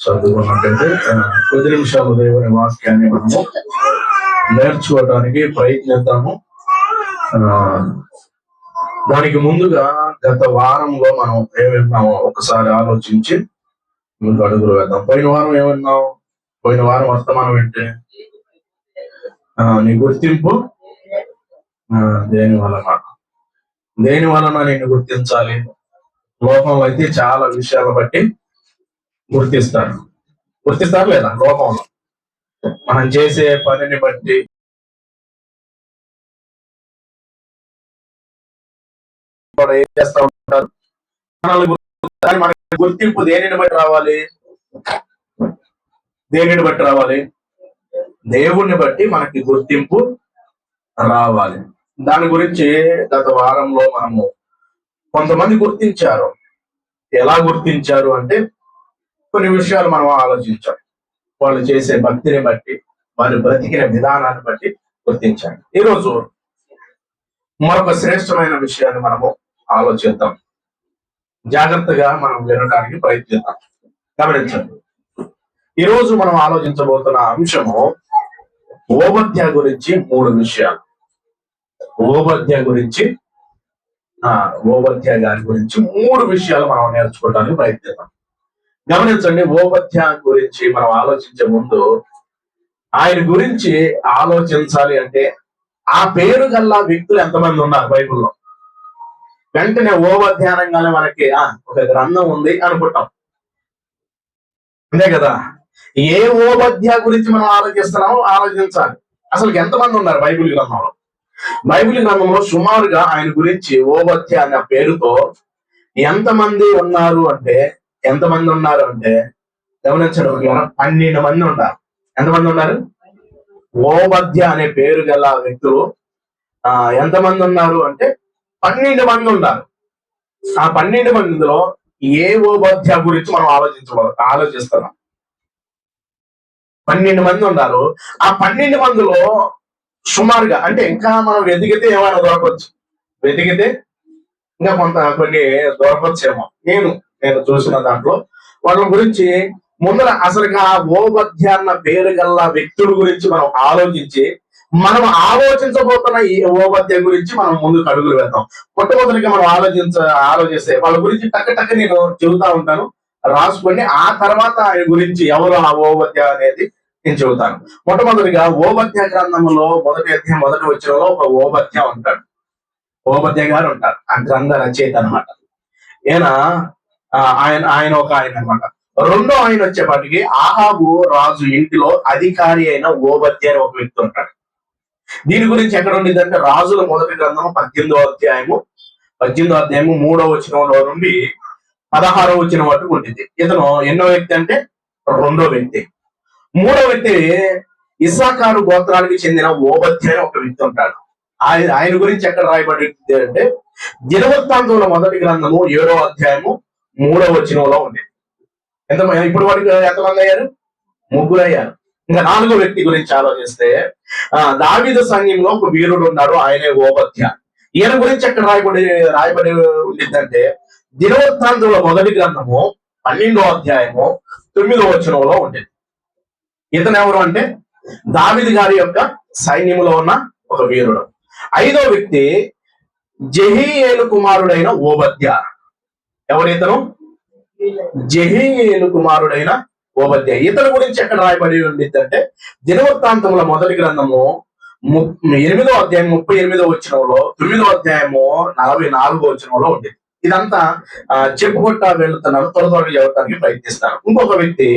చదువుకున్నట్టయితే కొద్ది నిమిషాలు దేవుని వాక్యాన్ని మనము నేర్చుకోవడానికి ప్రయత్నిద్దాము. దానికి ముందుగా గత వారంలో మనం ఏమిన్నామో ఒకసారి ఆలోచించి ముందు అడుగులు వేద్దాం. పోయిన వారం ఏమన్నావు? పోయిన వారం వర్తమానం ఏంటి? నీ గుర్తింపు దేని వలన నేను గుర్తించాలి? లోకంలో అయితే చాలా విషయాల బట్టి గుర్తిస్తారు లేదా? లోకంలో మనం చేసే పనిని బట్టి, ఏం చేస్తా ఉంటారు, మనకి గుర్తింపు దేనిని బట్టి రావాలి? దేవుణ్ణి బట్టి మనకి గుర్తింపు రావాలి. దాని గురించి గత వారంలో మనము కొంతమంది గుర్తించారు. ఎలా గుర్తించారు అంటే కొన్ని విషయాలు మనం ఆలోచించాం. వాళ్ళు చేసే భక్తిని బట్టి, వాళ్ళు బ్రతికిన విధానాన్ని బట్టి గుర్తించాలి. ఈరోజు మరొక శ్రేష్టమైన విషయాన్ని మనము ఆలోచిద్దాం. జాగ్రత్తగా మనం వినడానికి ప్రయత్నిద్దాం. గమనించండి, ఈరోజు మనం ఆలోచించబోతున్న అంశము ఓబద్యా గురించి 3 విషయాలు. ఓబద్యా గారి గురించి 3 విషయాలు మనం నేర్చుకోవడానికి ప్రయత్నిద్దాం. గమనించండి, ఓబద్యా గురించి మనం ఆలోచించే ముందు ఆయన గురించి ఆలోచించాలి అంటే ఆ పేరు గల్లా వ్యక్తులు ఎంతమంది ఉన్నారు బైబిల్లో? వెంటనే ఓబద్యా అనగానే మనకి ఒక గ్రంథం ఉంది అనుకుంటాం, అంతే కదా? ఏ ఓబద్యా గురించి మనం ఆలోచించాలి. అసలు ఎంతమంది ఉన్నారు బైబిల్ గ్రంథంలో? బైబిల్ గ్రంథంలో సుమారుగా ఆయన గురించి ఓబద్యా అనే పేరుతో ఎంతమంది ఉన్నారు అంటే గమనించండి, 12 మంది ఉన్నారు. ఎంతమంది ఉన్నారు? ఓబద్యా అనే పేరు గల వ్యక్తులు ఎంతమంది ఉన్నారు అంటే 12 మంది ఉన్నారు. ఆ 12 మందిలో ఏ ఓబద్యా గురించి మనం ఆలోచిస్తున్నాం? 12 మంది ఉన్నారు. ఆ 12 మందిలో సుమారుగా, అంటే ఇంకా మనం వెతికితే ఏమైనా దొరకవచ్చు, ఇంకా కొన్ని దొరకవచ్చేమో. నేను చూసిన దాంట్లో వాళ్ళ గురించి ముందర అసలుగా ఓబద్యా అన్న పేరు గల్ల వ్యక్తుల గురించి మనం ఆలోచించబోతున్న ఈ ఓబద్యా గురించి మనం ముందుకు అడుగులు వేద్దాం. మొట్టమొదటిగా మనం ఆలోచిస్తే వాళ్ళ గురించి టక్క నేను చెబుతా ఉంటాను, రాసుకొని ఆ తర్వాత ఆయన గురించి ఎవరు ఆ ఓబద్యా అనేది నేను చెబుతాను. మొట్టమొదటిగా ఓబద్యా గ్రంథంలో మొదటి అధ్యాయం మొదటి వచనంలో ఒక ఓబద్యా ఉంటాడు. ఓబద్యా గారు ఉంటారు, ఆ గ్రంథ రచయిత అనమాట. ఆయన ఒక ఆయన అనమాట. రెండో ఆయన వచ్చేపాటికి ఆహాబు రాజు ఇంటిలో అధికారి అయిన ఓబద్యా అని ఒక వ్యక్తి ఉంటాడు. దీని గురించి ఎక్కడ ఉండింది అంటే రాజుల మొదటి గ్రంథం 18వ అధ్యాయము 3వ వచనంలో నుండి 16వ వచనం వరకు ఉండింది. ఇతను ఎన్నో వ్యక్తి అంటే రెండో వ్యక్తి. మూడో వ్యక్తి ఇస్సాకారు గోత్రానికి చెందిన ఓబద్యా అని ఒక వ్యక్తి ఉంటాడు. ఆయన గురించి ఎక్కడ రాయబడింది అంటే దినవృత్తాంతంలో మొదటి గ్రంథము 7వ అధ్యాయము 3వ వచనంలో ఉంది. ఇప్పుడు వరకు ఎంతమంది అయ్యారు? 3 అయ్యారు. ఇంకా 4వ వ్యక్తి గురించి ఆలోచిస్తే దావీదు సైన్యంలో ఒక వీరుడు ఉన్నాడు, ఆయనే ఓబద్యా. ఈయన గురించి ఎక్కడ రాయబడి ఉండిందంటే దినవృత్తాంతంలో మొదటి గ్రంథము 12వ అధ్యాయము 9వ వచనంలో ఉండేది. ఇతను ఎవరు అంటే దావీదు గారి యొక్క సైన్యంలో ఉన్న ఒక వీరుడు. 5వ వ్యక్తి జెహీయేలు కుమారుడైన ఓబద్యా. ఎవరితను? జెహీయేలు కుమారుడైన ఓబద్యా. ఇతని గురించి ఎక్కడ రాయబడి ఉండిద్ది అంటే దినవృత్తాంతముల మొదటి గ్రంథము 8వ అధ్యాయం 38వ వచనంలో, 9వ అధ్యాయము 44వ వచనంలో ఉండేది. ఇదంతా చెప్పుకుంటా వెళ్తున్నాను, త్వరగా చెప్పడానికి ప్రయత్నిస్తాను. ఇంకొక వ్యక్తి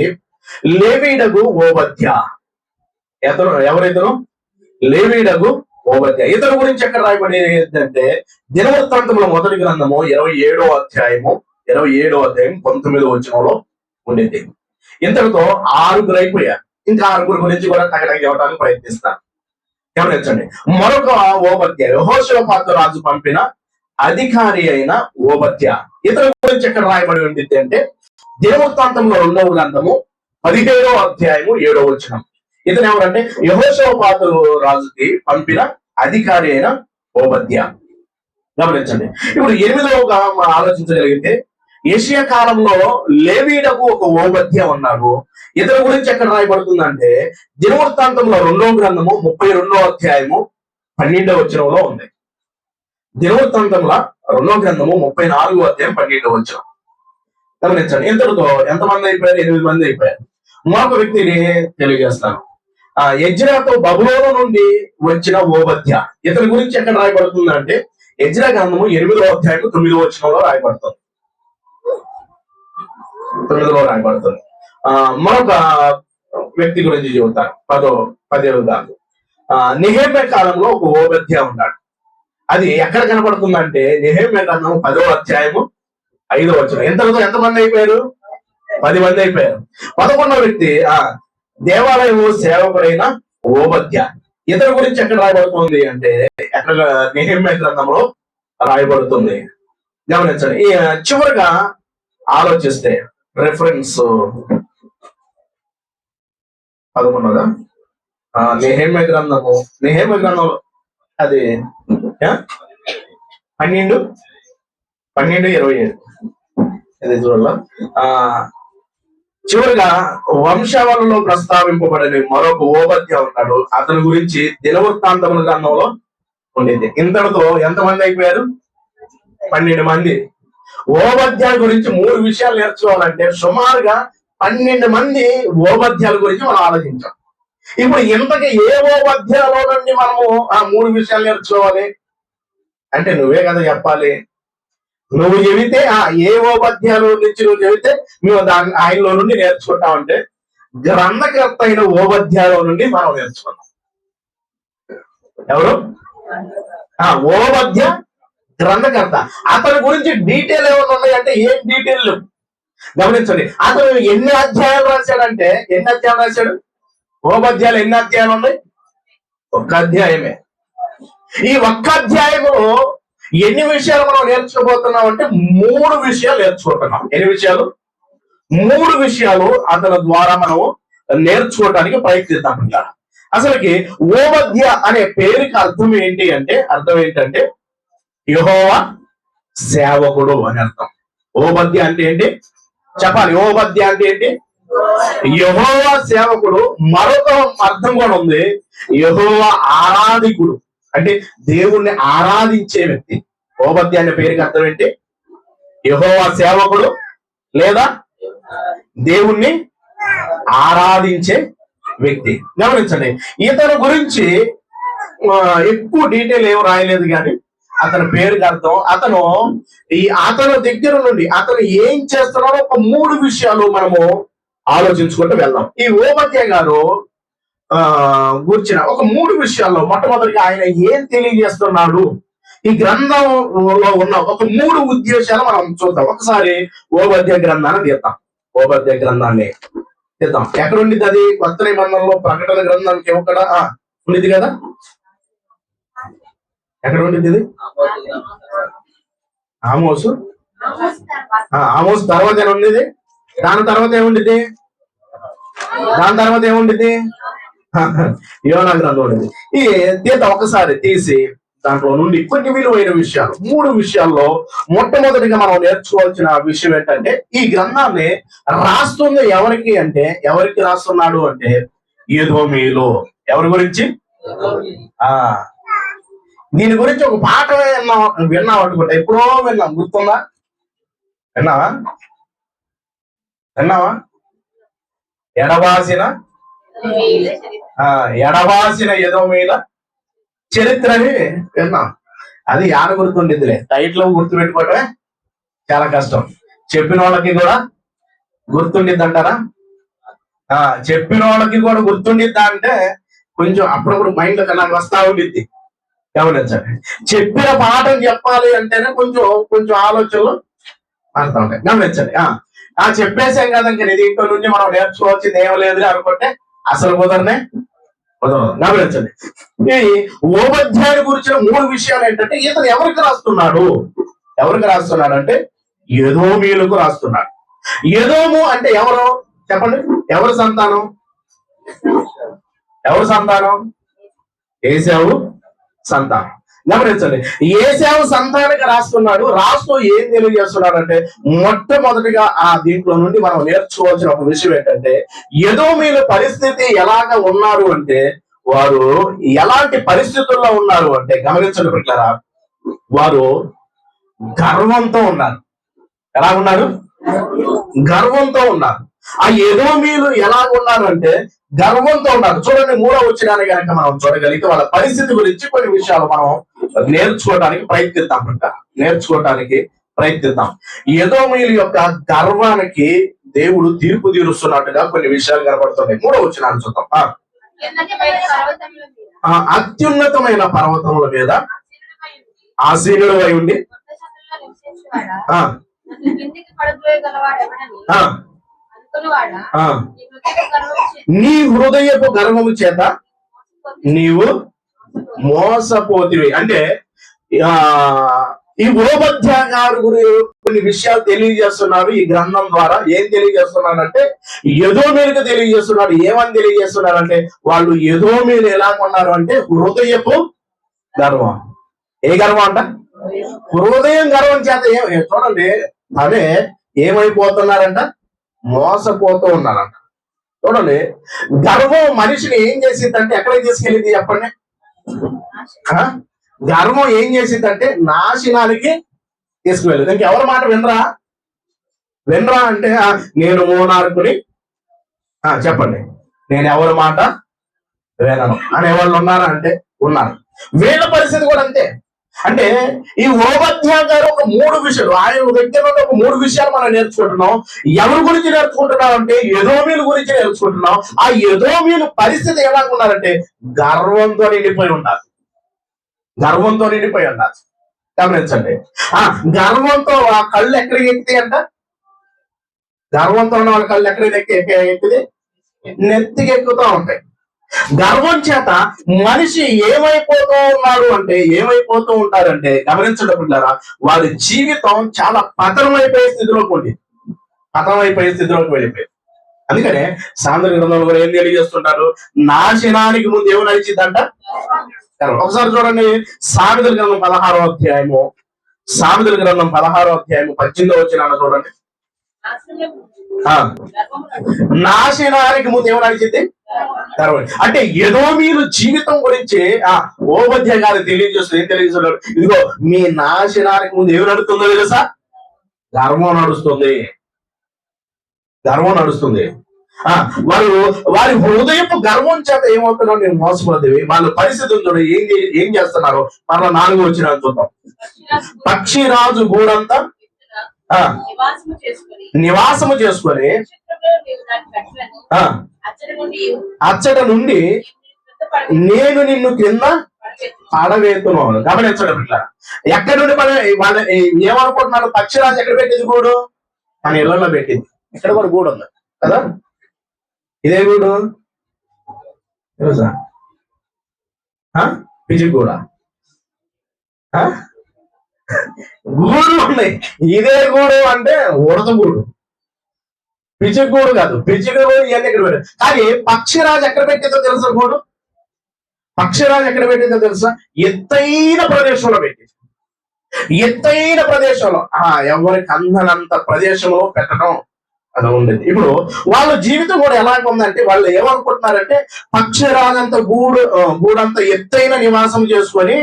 లేవీయుడగు ఓబద్యా. ఎవరితను? లేవీయుడగు ఓబద్యా. ఇతని గురించి ఎక్కడ రాయబడి ఏంటంటే దినవృత్తాంతంలో మొదటి గ్రంథము 27వ అధ్యాయము 19వ వచనంలో ఉండేది. ఇంతటితో 6 అయిపోయారు. ఇంకా 6 గురించి కూడా టగటగ చెప్పడానికి ప్రయత్నిస్తాను. గమనించండి, మరొక ఓబద్యా యెహోషాపాతు రాజు పంపిన అధికారి అయిన ఓబద్యా. ఇతని గురించి ఎక్కడ రాయబడి ఉండిద్ది అంటే దినవృత్తాంతంలో 2వ గ్రంథము 17వ అధ్యాయము 7వ వచనం. ఇతను ఎవరంటే యెహోషాపాతు రాజుకి పంపిన అధికారి అయిన ఓబద్యా. గమనించండి, ఇప్పుడు 8వగా ఆలోచించగలిగితే ఏషియా కాలంలో లేవీయుడకు ఒక ఓబద్య ఉన్నాడు. ఇతని గురించి ఎక్కడ రాయబడుతుందంటే దినవృత్తాంతంలో 2వ గ్రంథము 32వ అధ్యాయము 12వ వచనంలో ఉంది. దినవృత్తాంతంలో 2వ గ్రంథము 34వ అధ్యాయం 12వ వచనం గమనించండి. ఇంతటితో ఎంతమంది అయిపోయారు? 8 మంది అయిపోయారు. మరొక వ్యక్తిని తెలియజేస్తాను. ఎజ్రాతో బబులోను నుండి వచ్చిన ఓబద్య. ఇతని గురించి ఎక్కడ రాయబడుతుందంటే ఎజ్రా గ్రంథము 8వ అధ్యాయం 9వ వచనంలో రాయబడుతుంది. 9లో రాయబడుతుంది. మరొక వ్యక్తి గురించి చెబుతాను 10వ దాకా. నెహెమ్యా కాలంలో ఒక ఓబద్య ఉన్నాడు. అది ఎక్కడ కనబడుతుందంటే నెహెమ్యా గ్రంథము 10వ అధ్యాయము 5వ వచనం. ఎంతమంది అయిపోయారు? 10 మంది అయిపోయారు. 11వ వ్యక్తి దేవాలయము సేవకుడైన ఓబద్య. ఇతని గురించి ఎక్కడ రాయబడుతుంది అంటే ఎక్కడ నెహెమ్యా గ్రంథంలో రాయబడుతుంది. గమనించండి. చివరిగా ఆలోచిస్తే రెఫరెన్స్ 11దా నెహెమ్యా గ్రంథము అది 12:27 ఇది చూడాల. చివరిగా వంశావళిలో ప్రస్తావింపబడిన మరొక ఓబద్య ఉన్నాడు. అతని గురించి దినవృత్తాంతముల గ్రంథంలో ఉండేది. ఇంతటితో ఎంతమంది అయిపోయారు? 12 మంది. ఓబద్య గురించి 3 విషయాలు నేర్చుకోవాలంటే సుమారుగా 12 మంది ఓబద్యాల గురించి మనం ఆలోచించాం. ఇప్పుడు ఇంతకీ ఏ ఓబద్యాలో నుండి మనము ఆ 3 విషయాలు నేర్చుకోవాలి అంటే నువ్వే కదా చెప్పాలి. నువ్వు చెబితే ఏ ఓబద్యాల నుంచి నువ్వు చెబితే మేము దాని ఆయనలో నుండి నేర్చుకుంటామంటే గ్రంథకర్త అయిన ఓబద్యాలో నుండి మనం నేర్చుకున్నాం. ఎవరు? ఓబద్య గ్రంథకర్త. అతని గురించి డీటెయిల్ ఏమైనా ఉన్నాయంటే ఏం డీటెయిల్ గమనించండి. అతను ఎన్ని అధ్యాయాలు రాశాడంటే ఓబద్యాలు ఎన్ని అధ్యాయాలు ఉన్నాయి? 1 అధ్యాయమే. ఈ 1 అధ్యాయంలో ఎన్ని విషయాలు మనం నేర్చుకోబోతున్నాం అంటే 3 విషయాలు నేర్చుకుంటున్నాం. ఎన్ని విషయాలు? 3 విషయాలు అతని ద్వారా మనం నేర్చుకోవటానికి ప్రయత్నిద్దాం. అసలుకి ఓబద్య అనే పేరుకి అర్థం ఏంటంటే యెహోవా సేవకుడు అని అర్థం. ఓబద్య అంటే ఏంటి చెప్పాలి. ఓబద్య అంటే ఏంటి? యెహోవా సేవకుడు. మరొక అర్థం కూడా ఉంది, యెహోవా ఆరాధికుడు. అంటే దేవుణ్ణి ఆరాధించే వ్యక్తి. ఓబద్య అనే పేరుకి అర్థం ఏంటి? యెహోవా సేవకుడు లేదా దేవుణ్ణి ఆరాధించే వ్యక్తి. గమనించండి. ఇతని గురించి ఎక్కువ డీటెయిల్ ఏం రాయలేదు, కానీ అతని పేరుకి అర్థం అతను దగ్గర నుండి అతను ఏం చేస్తున్నాడో ఒక 3 విషయాలు మనము ఆలోచించుకుంటూ వెళ్దాం. ఈ ఓబద్య గారు గురించిన ఒక 3 విషయాల్లో మొట్టమొదటిగా ఆయన ఏం తెలియజేస్తున్నాడు, ఈ గ్రంథంలో ఉన్న ఒక 3 ఉద్దేశాలు మనం చూద్దాం. ఒకసారి ఓబద్య గ్రంథాన్ని తీద్దాం. ఎక్కడ ఉండిద్ది అది? కొత్త నిబంధనలో ప్రకటన గ్రంథానికి ఎక్కడ ఉండిద్ది కదా? ఎక్కడ ఉండిద్ది ఇది? ఆమోసు తర్వాత ఉండేది. దాని తర్వాత ఏముండిద్ది? యోనా గ్రంథం ఉండేది. ఈ ఒకసారి తీసి దాంట్లో నుండి కొన్ని విలువైన విషయాలు 3 విషయాల్లో మొట్టమొదటిగా మనం నేర్చుకోవాల్సిన విషయం ఏంటంటే ఈ గ్రంథాన్ని రాస్తుంది ఎవరికి రాస్తున్నాడు అంటే ఎదోమీయులు. ఎవరి గురించి? దీని గురించి ఒక పాట విన్నాం అనుకుంటా. ఎప్పుడో విన్నాం, గుర్తుందా? విన్నావా? ఎడబాసిన ఎదోమీయుల చరిత్రని విన్నాం. అది యాడ గుర్తుండిద్దిలే. టైట్లో గుర్తు పెట్టుకోవటమే చాలా కష్టం. చెప్పిన వాళ్ళకి కూడా గుర్తుండిద్ది అంటారా? చెప్పిన వాళ్ళకి కూడా గుర్తుండిద్దా అంటే కొంచెం అప్పుడప్పుడు మైండ్ నాకు వస్తా ఉండిద్ది. గమనించండి. చెప్పిన పాఠం చెప్పాలి అంటేనే కొంచెం ఆలోచనలు మారుతా ఉంటాయి. గమనించండి. చెప్పేసాం కదా ఇంకా దీంట్లో నుంచి మనం నేర్చుకోవాల్సింది ఏం లేదు అనుకుంటే అసలు కుదరదు. గమనించండి. ఈ ఓబద్యాన్ని గురించిన 3 విషయాలు ఏంటంటే ఇతను ఎవరికి రాస్తున్నాడు అంటే ఎదోమీయులకు రాస్తున్నాడు. ఎదోము అంటే ఎవరు చెప్పండి? ఎవరు సంతానం? ఏశావు సంతానం. గమనించండి, ఏశావు సంతానికి రాస్తున్నాడు. రాస్తూ ఏం తెలియజేస్తున్నాడు అంటే, మొట్టమొదటిగా ఆ దీంట్లో నుండి మనం నేర్చుకోవాల్సిన ఒక విషయం ఏంటంటే, ఎదోమీయుల పరిస్థితి ఎలాగ ఉన్నారు అంటే, వారు ఎలాంటి పరిస్థితుల్లో ఉన్నారు అంటే, గమనించండి పిల్లరా, వారు గర్వంతో ఉన్నారు. ఎలా ఉన్నారు? గర్వంతో ఉన్నారు. ఆ ఎదోమీయులు ఎలా ఉన్నారు అంటే గర్వంతో ఉన్నారు. చూడండి, 3వ వచనాన్ని కనుక మనం చూడగలిగితే వాళ్ళ పరిస్థితి గురించి కొన్ని విషయాలు మనం నేర్చుకోవటానికి ప్రయత్నిద్దాం. ఎదోమీయుల యొక్క గర్వానికి దేవుడు తీర్పు తీరుస్తున్నట్టుగా కొన్ని విషయాలు కనబడుతున్నాయి. 3వ వచనాన్ని చూద్దాం. అత్యున్నతమైన పర్వతముల మీద ఆసీనుడు అయి ఉండి నీ హృదయపు గర్వము చేత నీవు మోసపోతివి. అంటే ఈ ఓబద్యా గారు కొన్ని విషయాలు తెలియజేస్తున్నారు ఈ గ్రంథం ద్వారా. ఏం తెలియజేస్తున్నారంటే, ఎదోమీయులకు తెలియజేస్తున్నారు. ఏమని తెలియజేస్తున్నారంటే, వాళ్ళు ఎదోమీయులు ఎలా ఉన్నారు అంటే హృదయపు గర్వం. ఏ గర్వం అంట? హృదయం గర్వం చేత చూడండి, అదే ఏమైపోతున్నారంట? మోసపోతూ ఉన్నారంట. చూడండి, గర్వం మనిషిని ఏం చేసిందంటే ఎక్కడికి తీసుకెళ్ళింది చెప్పండి? గర్వం ఏం చేసిందంటే నాశనానికి తీసుకువెళ్ళింది. ఇంకెవరి మాట వినరా అంటే, నేను మోనార్కుని చెప్పండి, నేను ఎవరి మాట వినను అనేవాళ్ళు ఉన్నారా అంటే ఉన్నారు. వీళ్ళ పరిస్థితి కూడా అంతే. అంటే ఈ ఓబద్యా గారు ఒక 3 విషయాలు, ఆయన దగ్గర నుండి ఒక 3 విషయాలు మనం నేర్చుకుంటున్నాం. ఎవరి గురించి నేర్చుకుంటున్నాం అంటే ఎదోమీయుల గురించి నేర్చుకుంటున్నాం. ఆ ఎదోమీయుల పరిస్థితి ఎలా ఉన్నారంటే గర్వంతో నిండిపోయి ఉన్నారు. గమనించండి, గర్వంతో ఆ కళ్ళు ఎక్కడికి ఎక్కుతాయి అంట? గర్వంతో ఉన్న వాళ్ళ కళ్ళు ఎక్కడికి ఎక్కుతుంది? నెత్తికి ఎక్కుతూ ఉంటాయి. గర్వం చేత మనిషి ఏమైపోతూ ఉంటారంటే గమనించడం పిల్లరా, వారి జీవితం చాలా పతనమైపోయే స్థితిలోకి వెళ్ళిపోయింది. అందుకనే సామెతల గ్రంథంలో కూడా ఏం తెలియజేస్తుంటారు? నాశనానికి ముందు ఏమి నడిచిద్దంట? ఒకసారి చూడండి, సామెతల గ్రంథం 16వ అధ్యాయము 18వ వచనాన్ని చూడండి. నాశనానికి ముందు ఏమి నడిచింది? అంటే ఎదోమీయుల జీవితం గురించి ఓబద్యా గారు ఏం తెలియజేస్తున్నారు? ఇదిగో మీ నాశనానికి ముందు ఏమి నడుస్తుందో తెలుసా? గర్వం నడుస్తుంది. వారి హృదయపు గర్వం చేత ఏమవుతున్నారో నేను మోసపోతుంది. వాళ్ళ పరిస్థితుల్లో ఏం చేస్తున్నారు? మరలా 4వ వచనాన్ని చూద్దాం. పక్షిరాజు గూడంతా నివాసము చేసుకొని అచ్చట నుండి నేను నిన్ను కింద పడవేస్తున్నాను. గమనించడం ఇట్లా ఎక్కడి నుండి వాళ్ళ ఏమనుకుంటున్నారు? పక్షిరాజు ఎక్కడ పెట్టింది? గూడు మన ఇళ్లలో పెట్టింది. ఇక్కడ కూడా గూడు ఉంది కదా. ఇదే గూడు తెలుసా? పిచ్చి కూడా గూడు ఉన్నాయి. ఇదే గూడు అంటే ఉడత గూడు, పిచ్చి గూడు కాదు. పిచ్చి గూడు ఇవన్నీ ఎక్కడ పెట్టారు. కానీ పక్షిరాజు ఎక్కడ పెట్టిందో తెలుసా? గూడు పక్షిరాజు ఎక్కడ పెట్టిందో తెలుసా? ఎత్తైన ప్రదేశంలో పెట్టింది. ఎత్తైన ప్రదేశంలో, ఎవరికి అందనంత ప్రదేశంలో పెట్టడం అది ఉండేది. ఇప్పుడు వాళ్ళ జీవితం కూడా ఎలాగ ఉందంటే, వాళ్ళు ఏమనుకుంటున్నారంటే పక్షిరాజంత గూడంత ఎత్తైన నివాసం చేసుకొని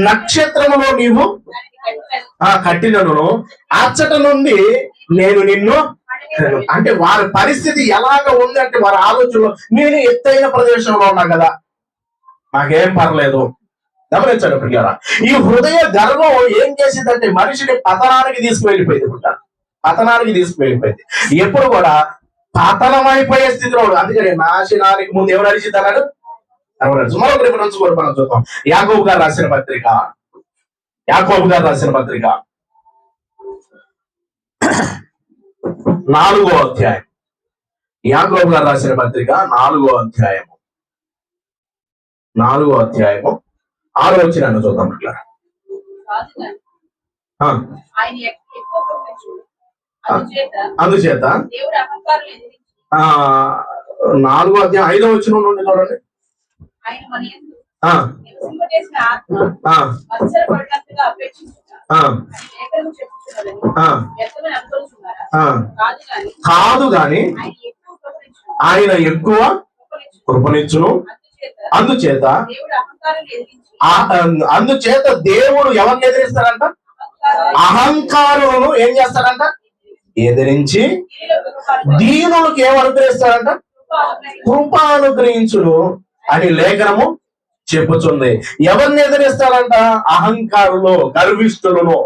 నక్షత్రములో నీవు కట్టినను అచ్చట నుండి నేను నిన్ను, అంటే వారి పరిస్థితి ఎలాగ ఉంది అంటే వారి ఆలోచనలో నేను ఎత్తైన ప్రదేశంలో ఉన్నా కదా, నాకేం పర్లేదు. గమనించండి ప్రియారా, ఈ హృదయ గర్వం ఏం చేసిందంటే మనిషిని పతనానికి తీసుకువెళ్ళిపోయింది. ఎప్పుడు కూడా పతనమైపోయే స్థితిలో. అందుకని నాశనానికి ముందు ఎవరు నడిచింది అన్నాడు? మరొక రిఫరెన్స్ కూడా మనం చూద్దాం. యాకోబు గారు రాసిన పత్రిక 4వ అధ్యాయం. యాకోబు గారు రాసిన పత్రిక 4వ అధ్యాయము 6వ వచనాన్ని చూద్దాం. ఇట్లా అందుచేత 4వ అధ్యాయం 5వ వచనం నుండి చూడండి. నివసింపజేసిన ఆత్మ మత్సరపడినట్టుగా అపేక్షించుట అని లేఖనము చెప్పుచున్నదని వ్యర్థమని అనుకొనుచున్నారా? కాదు గాని ఆయన ఎక్కువ కృపనిచ్చును. అందుచేత దేవుడు ఎవరిని ఎదిరిస్తారంట? అహంకారులను ఏం చేస్తారంట? ఎదిరించి దీనులకు ఏం అనుగ్రహిస్తారంట? కృప అనుగ్రహించును అని లేఖనము చెప్పుచుంది. ఎవరిని ఎదిరిస్తారంట? అహంకారులు, గర్విష్ఠులను.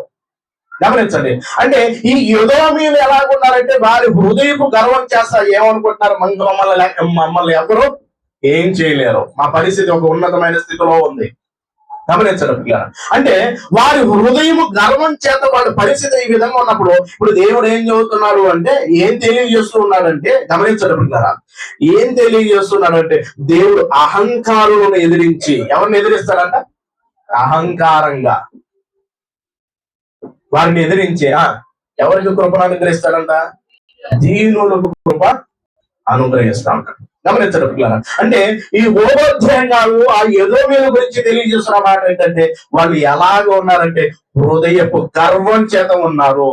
గమనించండి. అంటే ఈ యోదోమీయులు ఎలాగున్నారంటే వారి హృదయపు గర్వం చేస్తా ఏమనుకుంటున్నారు? మమ్మల్ని ఎవరు ఏం చేయలేరు, మా పరిస్థితి ఒక ఉన్నతమైన స్థితిలో ఉంది. గమనించండి. అంటే వారి హృదయము గర్వం చేత వాళ్ళ పరిస్థితి ఈ విధంగా ఉన్నప్పుడు ఇప్పుడు దేవుడు ఏం చదువుతున్నాడు అంటే, ఏం తెలియజేస్తూ ఉన్నాడంటే, గమనించడం కదా, ఏం తెలియజేస్తున్నాడంటే దేవుడు అహంకారులను ఎదిరించి, ఎవరిని ఎదిరిస్తాడంట? అహంకారంగా వారిని ఎదిరించే ఎవరికి కృపను అనుగ్రహిస్తాడంట? దీనులకు కృప అనుగ్రహిస్తా ఉంటాడు. గమనించడం. అంటే ఈ ఓబోధ్యాయాలు ఆ ఎదోమీల గురించి తెలియజేస్తున్న మాట ఏంటంటే, వాళ్ళు ఎలాగ ఉన్నారంటే హృదయపు గర్వం చేత ఉన్నారు.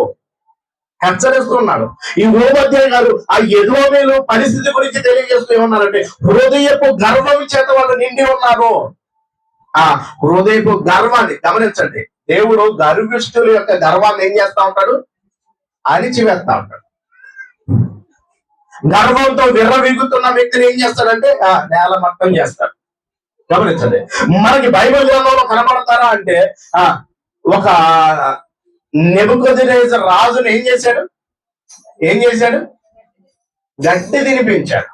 హెచ్చరిస్తున్నాడు. ఈ ఓబోధ్యాయాలు ఆ ఎదోమీలు పరిస్థితి గురించి తెలియజేస్తూ ఉన్నారంటే హృదయపు గర్వం చేత వాళ్ళు నిండి ఉన్నారు. ఆ హృదయపు గర్వాన్ని గమనించండి. దేవుడు గర్విష్ఠుల యొక్క గర్వాన్ని ఏం చేస్తా ఉంటాడు? అణిచివేస్తా ఉంటాడు. గర్వంతో విర్రవీగుతున్న వ్యక్తిని ఏం చేస్తాడంటే నేలమట్టం చేస్తాడు. గమనించండి. మనకి బైబిల్ గ్రంథంలో కనబడతారా అంటే ఒక నెబుకద్నెజర్ రాజును ఏం చేశాడు? గడ్డి తినిపించాడు.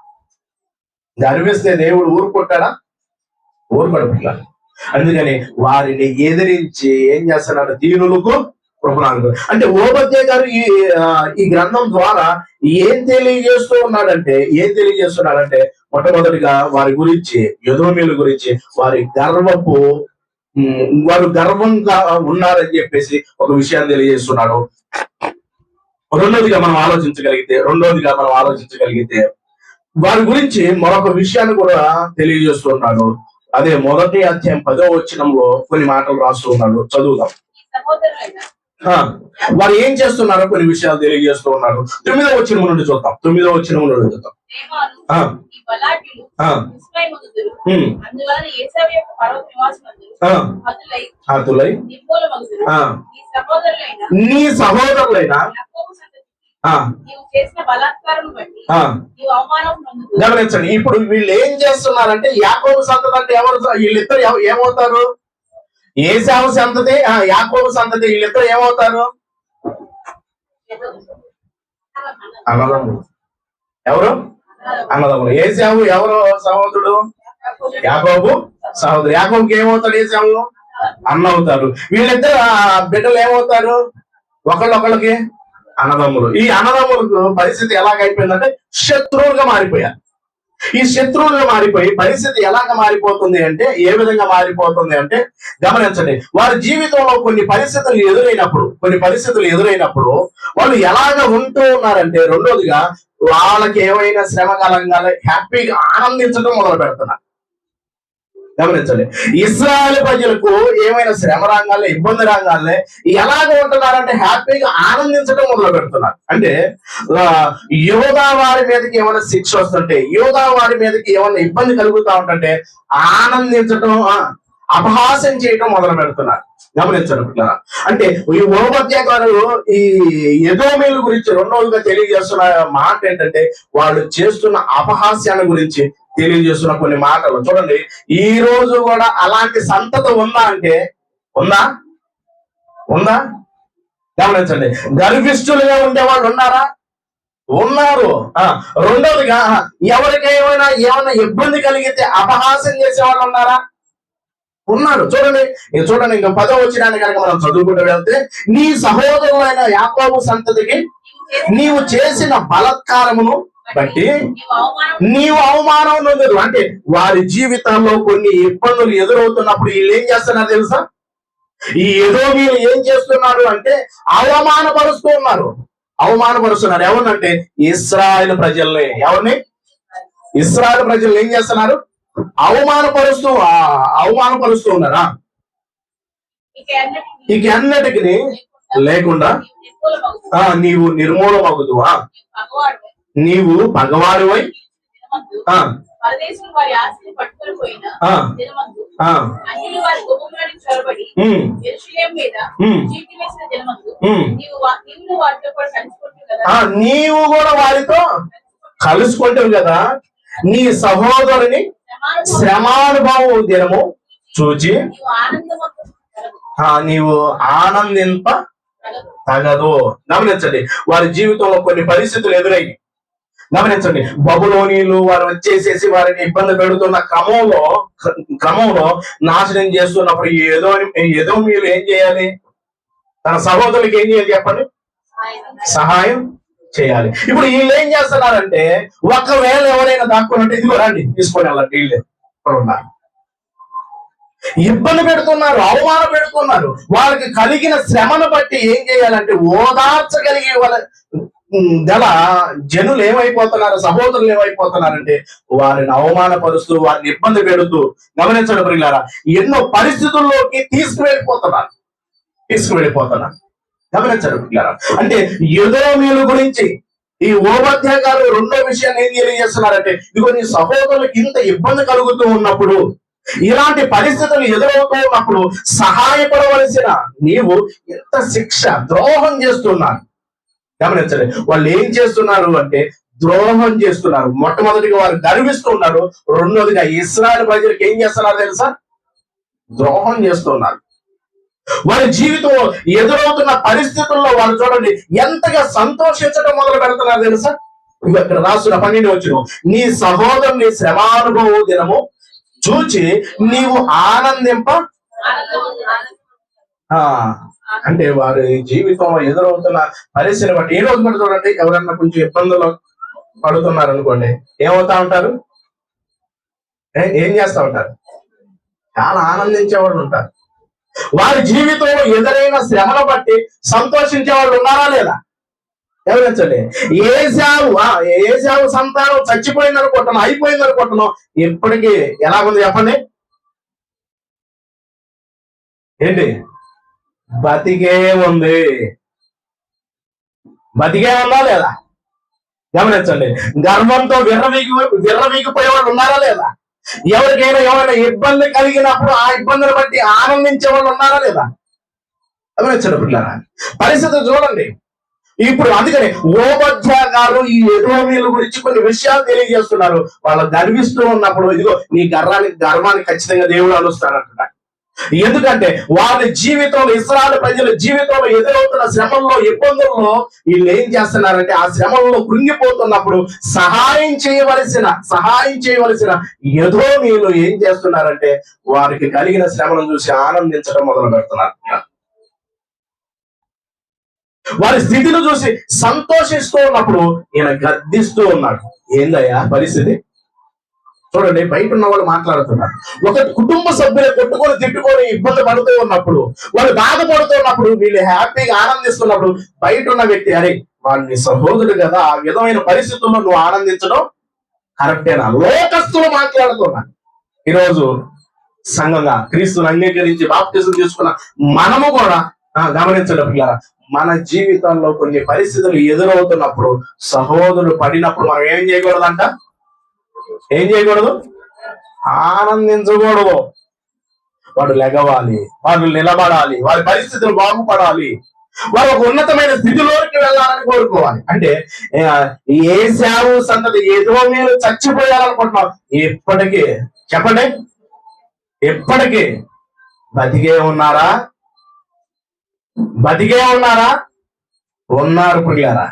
గర్విస్తే దేవుడు ఊరుకుంటాడా? ఊరుకోడు. అందుకని వారిని ఎదిరించి ఏం చేస్తున్నాడు? దీనులకు కృపను. అంటే ఓబద్య గారు ఈ గ్రంథం ద్వారా ఏం తెలియజేస్తున్నాడంటే మొట్టమొదటిగా వారి గురించి, ఎదోమీయుల గురించి, వారు గర్వంగా ఉన్నారని చెప్పేసి ఒక విషయాన్ని తెలియజేస్తున్నాడు. రెండోదిగా మనం ఆలోచించగలిగితే వారి గురించి మరొక విషయాన్ని కూడా తెలియజేస్తున్నాడు. అదే మొదటి అధ్యాయం 10వ వచనంలో కొన్ని మాటలు రాస్తూ ఉన్నాడు. చదువుదాం. వారు ఏం చేస్తున్నారో కొన్ని విషయాలు తెలియజేస్తూ ఉన్నాడు. 9వ వచనం నుండి చూద్దాం. నీ సహోదరులైన గమనించండి. ఇప్పుడు వీళ్ళు ఏం చేస్తున్నారంటే యాకోబు సంతతి అంటే ఎవరు? వీళ్ళిద్దరు ఏమవుతారు? ఏశావు సంతతి, యాకోబు సంతతి. వీళ్ళిద్దరు ఏమవుతారు? అన్నదమ్ములు. ఎవరు? అన్నదమ్ములు. ఏశావు ఎవరు సహోదరుడు? యాకోబు సహోదరు. యాకోబుకి ఏమవుతాడు? ఏశావు అన్న అవుతారు. వీళ్ళిద్దరు బిడ్డలు ఏమవుతారు? ఒకళ్ళొకళ్ళకి అన్నదమ్ములు. ఈ అన్నదమ్ములకు పరిస్థితి ఎలాగైపోయిందంటే శత్రువులుగా మారిపోయారు. ఈ శత్రువులుగా మారిపోయి పరిస్థితి ఎలాగ మారిపోతుంది అంటే, ఏ విధంగా మారిపోతుంది అంటే, గమనించండి. వారి జీవితంలో కొన్ని పరిస్థితులు ఎదురైనప్పుడు వాళ్ళు ఎలాగ ఉంటూ ఉన్నారంటే, రెండోదిగా వాళ్ళకి ఏమైనా శ్రమ కలంగానే హ్యాపీగా ఆనందించడం మొదలు పెడుతున్నారు. గమనించండి. ఇశ్రాయేలు ప్రజలకు ఏమైనా శ్రమ రంగాల్లో, ఇబ్బంది రంగాల్లో ఎలాగ ఉంటున్నారంటే హ్యాపీగా ఆనందించడం మొదలు పెడుతున్నారు. అంటే యోధా వారి మీదకి ఏమైనా శిక్ష వస్తుంటే, యోధా వారి మీదకి ఏమైనా ఇబ్బంది కలుగుతా ఉంటుంటే ఆనందించడం, అపహాస్యం చేయడం మొదలు పెడుతున్నారు. గమనించండి. అంటే ఈ ఓబద్య గారు ఈ ఎదోమీల గురించి రెండోదిగా తెలియజేస్తున్న మాట ఏంటంటే, వాళ్ళు చేస్తున్న అపహాస్యాన్ని గురించి తెలియజేస్తున్న కొన్ని మాటలు చూడండి. ఈ రోజు కూడా అలాంటి సంతతి ఉందా అంటే ఉందా? గమనించండి. గర్విష్ఠులుగా ఉండే వాళ్ళు ఉన్నారు. రెండోదిగా ఎవరికైనా ఏమైనా ఇబ్బంది కలిగితే అపహాస్యం చేసే వాళ్ళు ఉన్నారు. చూడండి. ఇంకా 10వ వచనాన్ని కనుక మనం చదువుకుంటూ వెళ్తే, నీ సహోదరులైన యాకోబు సంతతికి నీవు చేసిన బలత్కారమును బట్టి నీవు అవమానం నొందదు. అంటే వారి జీవితాల్లో కొన్ని ఇబ్బందులు ఎదురవుతున్నప్పుడు వీళ్ళు ఏం చేస్తున్నారు తెలుసా? ఈ ఎదోమీయులు ఏం చేస్తున్నారు అంటే అవమానపరుస్తున్నారు. ఎవరినంటే ఇశ్రాయేలు ప్రజల్ని. ఇశ్రాయేలు ప్రజలు ఏం చేస్తున్నారు? అవమానపరుస్తూ ఉన్నారా? ఇక అన్నిటికి లేకుండా నీవు నిర్మూలమగుదువా? నీవు పగవాడివై నీవు కూడా వారితో కలుసుకుంటావు కదా. నీ సహోదరుని శ్రమానుభవం దినము చూచి నీవు ఆనందింప తగదు. గమనించండి, వారి జీవితంలో కొన్ని పరిస్థితులు ఎదురయ్యి. గమనించండి, బబులోనీలు వారు వచ్చేసేసి వారిని ఇబ్బంది పెడుతున్న క్రమంలో నాశనం చేస్తున్నప్పుడు ఏదో మీరు ఏం చేయాలి? తన సహోదరులకి ఏం చేయాలి చెప్పండి? సహాయం చేయాలి. ఇప్పుడు వీళ్ళు ఏం చేస్తున్నారంటే, ఒకవేళ ఎవరైనా దాక్కున్నట్టు ఇదిగో రండి తీసుకొని వెళ్ళండి, వీళ్ళు ఇక్కడ ఉన్నారు, ఇబ్బంది పెడుతున్నారు, అవమానం పెడుతున్నారు. వాళ్ళకి కలిగిన శ్రమను బట్టి ఏం చేయాలంటే ఓదార్చగలిగే గల జనులు ఏమైపోతున్నారు, సహోదరులు ఏమైపోతున్నారంటే వారిని అవమానపరుస్తూ వారిని ఇబ్బంది పెడుతూ, గమనించడం ప్రియులారా, ఎన్నో పరిస్థితుల్లోకి తీసుకువెళ్ళిపోతున్నారు. గమనించడం ప్రియులారా, అంటే ఎదోమీయుల గురించి ఈ ఓబద్యా గారు రెండో విషయాన్ని ఏం తెలియజేస్తున్నారంటే, ఇదిగో నీ సహోదరులకు ఇంత ఇబ్బంది కలుగుతూ ఉన్నప్పుడు, ఇలాంటి పరిస్థితులు ఎదురవుతూ ఉన్నప్పుడు సహాయపడవలసిన నీవు ఎంత శిక్ష, ద్రోహం చేస్తున్నారు. గమనించండి, వాళ్ళు ఏం చేస్తున్నారు అంటే ద్రోహం చేస్తున్నారు. మొట్టమొదటిగా వారు గర్విస్తున్నారు, రెండోదిగా ఇశ్రాయేలు ప్రజలకు ఏం చేస్తున్నారు తెలుసా? ద్రోహం చేస్తున్నారు. వారి జీవితంలో ఎదురవుతున్న పరిస్థితుల్లో వాళ్ళు చూడండి ఎంతగా సంతోషించడం మొదలు పెడుతున్నారు తెలుసా? ఇక్కడ రాస్తున్న 12 వచనం, నీ సహోదరుని శ్రమానుభవ దినము చూచి నీవు ఆనందింప. అంటే వారి జీవితంలో ఎదురవుతున్న పరిస్థితిని బట్టి ఈ రోజు కూడా చూడండి, ఎవరన్నా కొంచెం ఇబ్బందులు పడుతున్నారు అనుకోండి, ఏమవుతా ఉంటారు? ఏం చేస్తా ఉంటారు? చాలా ఆనందించే వాళ్ళు ఉంటారు. వారి జీవితంలో ఎదురైన శ్రమను బట్టి సంతోషించే వాళ్ళు ఉన్నారా లేదా? గమనించండి, ఏశావు సంతానం చచ్చిపోయింది అనుకుంటున్నాం, అయిపోయింది అనుకుంటున్నాం, ఇప్పటికీ ఎలాగుంది చెప్పండి? ఏంటి? బతికే ఉందా లేదా? గమనించండి, గర్వంతో విర్రవీగిపోయే వాళ్ళు ఉన్నారా లేదా? ఎవరికైనా ఏమైనా ఇబ్బంది కలిగినప్పుడు ఆ ఇబ్బందిని బట్టి ఆనందించే వాళ్ళు ఉన్నారా లేదా? గమనించండి పిల్లరా, పరిస్థితి చూడండి. ఇప్పుడు అందుకని ఓబద్యా గారు ఈ ఎదోమీయుల గురించి కొన్ని విషయాలు తెలియజేస్తున్నారు. వాళ్ళు గర్విస్తూ ఉన్నప్పుడు ఇదిగో నీ గర్వాన్ని ఖచ్చితంగా దేవుడు అలుస్తాడంట. ఎందుకంటే వాళ్ళ జీవితంలో, ఇశ్రాయేలు ప్రజల జీవితంలో ఎదురవుతున్న శ్రమంలో, ఇబ్బందుల్లో వీళ్ళు ఏం చేస్తున్నారంటే ఆ శ్రమంలో కృంగిపోతున్నప్పుడు సహాయం చేయవలసిన ఎదోమీయులు ఏం చేస్తున్నారంటే వారికి కలిగిన శ్రమను చూసి ఆనందించడం మొదలు పెడుతున్నారు. వారి స్థితిని చూసి సంతోషిస్తూ ఉన్నప్పుడు ఈయన గద్దిస్తూ ఉన్నాడు. ఏందయ్యా పరిస్థితి? చూడండి, బయట ఉన్న వాళ్ళు మాట్లాడుతున్నారు. ఒక కుటుంబ సభ్యులు కొట్టుకొని తిట్టుకొని ఇబ్బంది పడుతూ ఉన్నప్పుడు, వాళ్ళు బాధపడుతూ ఉన్నప్పుడు, వీళ్ళు హ్యాపీగా ఆనందిస్తున్నప్పుడు బయట ఉన్న వ్యక్తి అరే వాళ్ళని సహోదరుడు కదా, ఆ విధమైన పరిస్థితుల్లో నువ్వు ఆనందించడం కరెక్టేనా? లోకస్తులు మాట్లాడుతున్నారు. ఈరోజు సంఘంగా క్రీస్తుని అంగీకరించి బాప్తిజం తీసుకున్న మనము కూడా గమనించడం పిల్లరా, మన జీవితంలో కొన్ని పరిస్థితులు ఎదురవుతున్నప్పుడు, సహోదరుడు పడినప్పుడు మనం ఏం చేయకూడదంట? ఏం చేయకూడదు? ఆనందించకూడదు. వాడు లెగవాలి, వాడు నిలబడాలి, వారి పరిస్థితులు బాగుపడాలి, వారు ఒక ఉన్నతమైన స్థితిలోకి వెళ్ళాలని కోరుకోవాలి. అంటే ఏశావు సంతతి ఎదోమీయులు చచ్చిపోయాలనుకుంటున్నాం. ఇప్పటికీ చెప్పండి, ఇప్పటికీ బతికే ఉన్నారా? ఉన్నారు ప్రియులారా,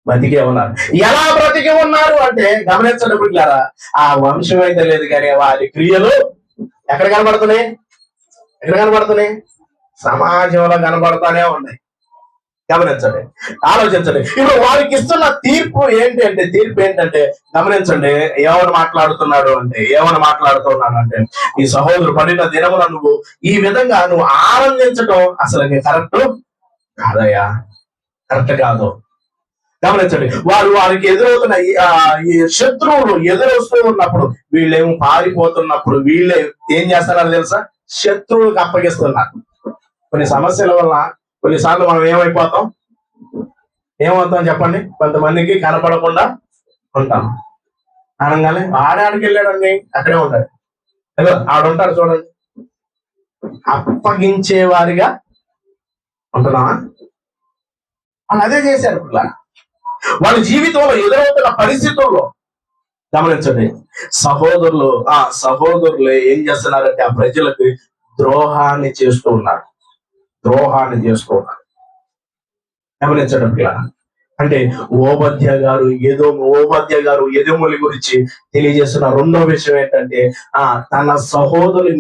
బతికే ఉన్నారు. ఎలా బ్రతికి ఉన్నారు అంటే గమనించండి ప్రియులారా, ఆ వంశం అయితే లేదు కానీ వారి క్రియలు ఎక్కడ కనబడుతున్నాయి? సమాజంలో కనబడతానే ఉన్నాయి. గమనించండి, ఆలోచించండి. ఇప్పుడు వారికి ఇస్తున్న తీర్పు ఏంటంటే గమనించండి, ఏమని మాట్లాడుతున్నాడు అంటే ఈ సహోదరుడు పడిన దినమున నువ్వు ఈ విధంగా నువ్వు ఆనందించడం అసలు కరెక్ట్ కాదయ్యా, కరెక్ట్ కాదు. గమనించండి, వారికి ఎదురవుతున్న ఈ శత్రువులు ఎదురొస్తూ ఉన్నప్పుడు, వీళ్ళేమో పారిపోతున్నప్పుడు వీళ్ళే ఏం చేస్తున్నారో తెలుసా? శత్రువులకు అప్పగిస్తున్నారు. కొన్ని సమస్యల వల్ల కొన్నిసార్లు మనం ఏమవుతాం చెప్పండి? కొంతమందికి కనపడకుండా ఉంటాం. అనగానే ఆడాడికి వెళ్ళాడండి, అక్కడే ఉంటాడు. ఏదో ఆడుంటాడు చూడండి, అప్పగించే వారిగా ఉంటున్నావా? వాళ్ళు అదే చేశారు. వాళ్ళ జీవితంలో ఎదురవుతున్న పరిస్థితుల్లో గమనించండి, సహోదరులు ఏం చేస్తున్నారంటే ఆ ప్రజలకు ద్రోహాన్ని చేస్తూ ఉన్నారు. గమనించండి. అంటే ఓబద్య గారు ఎదోముల గురించి తెలియజేస్తున్న రెండో విషయం ఏంటంటే, తన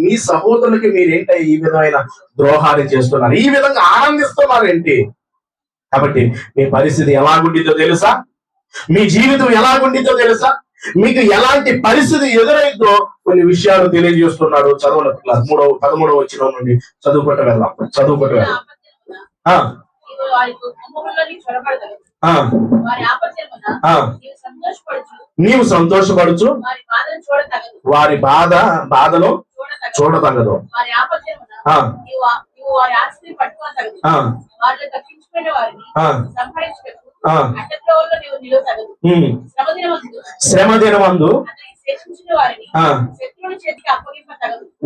మీ సహోదరులకి మీరేంటి ఈ విధమైన ద్రోహాన్ని చేస్తున్నారు, ఈ విధంగా ఆనందిస్తున్నారు ఏంటి? కాబట్టి మీ పరిస్థితి ఎలాగుండితో తెలుసా? మీ జీవితం ఎలాగుండితో తెలుసా? మీకు ఎలాంటి పరిస్థితి ఎదురైందో కొన్ని విషయాలు తెలియజేస్తున్నాడు. చదవడం 13వ వచనం నుండి చదువుకుంటూ వెళ్దాం. నీవు సంతోషపడుచు వారి బాధలో చూడతగదు. శ్రమ దినమందు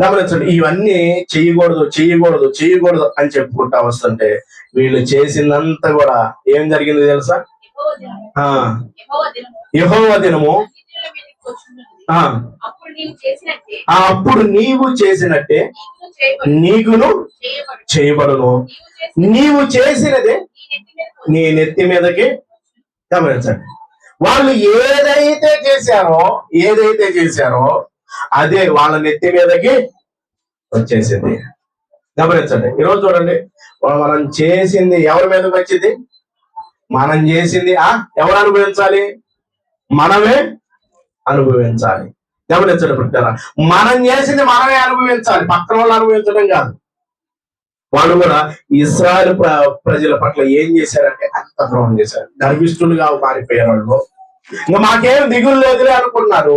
గమనించండి, ఇవన్నీ చేయకూడదు అని చెప్పుకుంటా వస్తుంటే వీళ్ళు చేసిందంతా కూడా ఏం జరిగింది తెలుసా? యెహోవా దినము అప్పుడు నీవు చేసినట్టే నీకును చేయబడును, నీవు చేసినదే నీ నెత్తి మీదకి. గమనించండి, వాళ్ళు ఏదైతే చేశారో అదే వాళ్ళ నెత్తి మీదకి వచ్చేసింది. గమనించండి, ఈరోజు చూడండి, మనం చేసింది ఎవరి మీదకి వచ్చింది? మనం చేసింది ఎవరు అనుభవించాలి? మనమే అనుభవించాలి. గమనించండి పుట్టారా, మనం చేసింది మనమే అనుభవించాలి, పక్కన వాళ్ళు అనుభవించడం కాదు. వాళ్ళు కూడా ఇశ్రాయేలు ప్రజల పట్ల ఏం చేశారంటే అంత ద్రోహం చేశారు. గర్విష్ఠులుగా మారిపోయారు. వాళ్ళు ఇంకా మాకేం దిగులు లేదులే అనుకున్నారు.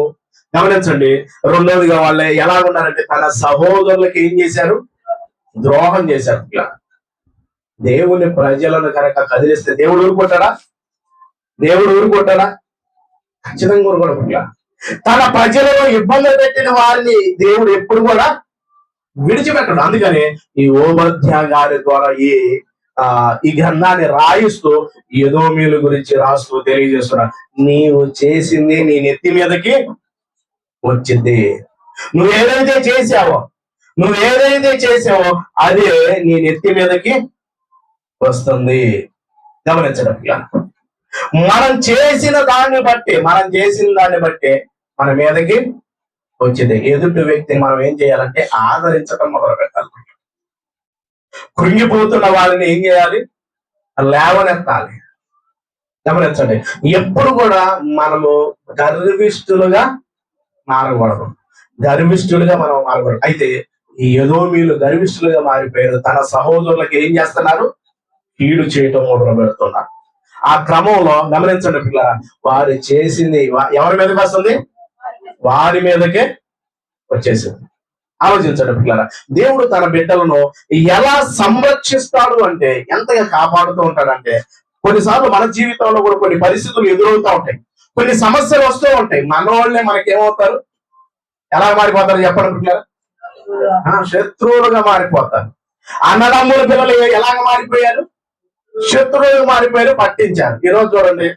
గమనించండి, రెండోదిగా వాళ్ళు ఎలా ఉన్నారంటే తన సహోదరులకు ఏం చేశారు? ద్రోహం చేశారు. దేవుని ప్రజలను కనుక కదిలిస్తే దేవుడు ఊరుకుంటాడా? ఖచ్చితంగా ఊరుకోవడం. తన ప్రజలను ఇబ్బందులు పెట్టిన వారిని దేవుడు ఎప్పుడు కూడా విడిచిపెట్టడు. అందుకని ఈ ఓబద్య గారి ద్వారా ఈ గ్రంథాన్ని రాయిస్తూ ఎదోమీల గురించి రాస్తూ తెలియజేస్తున్నా, నీవు చేసింది నీ నెత్తి మీదకి వచ్చింది. నువ్వేదైతే చేసావో అదే నీ నెత్తి మీదకి వస్తుంది. గమనించడం, మనం చేసిన దాన్ని బట్టి మన మీదకి వచ్చింది. ఎదుటి వ్యక్తిని మనం ఏం చేయాలంటే ఆదరించడం మొదలు పెట్టాలి. కృంగిపోతున్న వారిని ఏం చేయాలి? లేవనెత్తాలి. గమనించండి, ఎప్పుడు కూడా మనము గర్విష్ఠులుగా మారకూడదు. మనం మారకూడదు. అయితే ఈ ఎదోమీలు గర్విష్ఠులుగా మారిపోయారు. తన సహోదరులకు ఏం చేస్తున్నారు? కీడు చేయటం మొదలు పెడుతున్నారు. ఆ క్రమంలో గమనించండి పిల్లరా, వారు చేసింది ఎవరి మీదకి వస్తుంది? వారి మీదకే వచ్చేసింది. ఆలోచించండి పిల్లరా, దేవుడు తన బిడ్డలను ఎలా సంరక్షిస్తాడు అంటే, ఎంతగా కాపాడుతూ ఉంటాడంటే, కొన్నిసార్లు మన జీవితంలో కూడా కొన్ని పరిస్థితులు ఎదురవుతూ ఉంటాయి, కొన్ని సమస్యలు వస్తూ ఉంటాయి. మన వాళ్ళే మనకేమవుతారు? ఎలా మారిపోతారు చెప్పండి పిల్లరా? శత్రువులుగా మారిపోతారు. అన్నదమ్ముల పిల్లలు ఎలాగ మారిపోయారు? శత్రువులుగా మారిపోయారు, పట్టించారు. ఈరోజు చూడండి,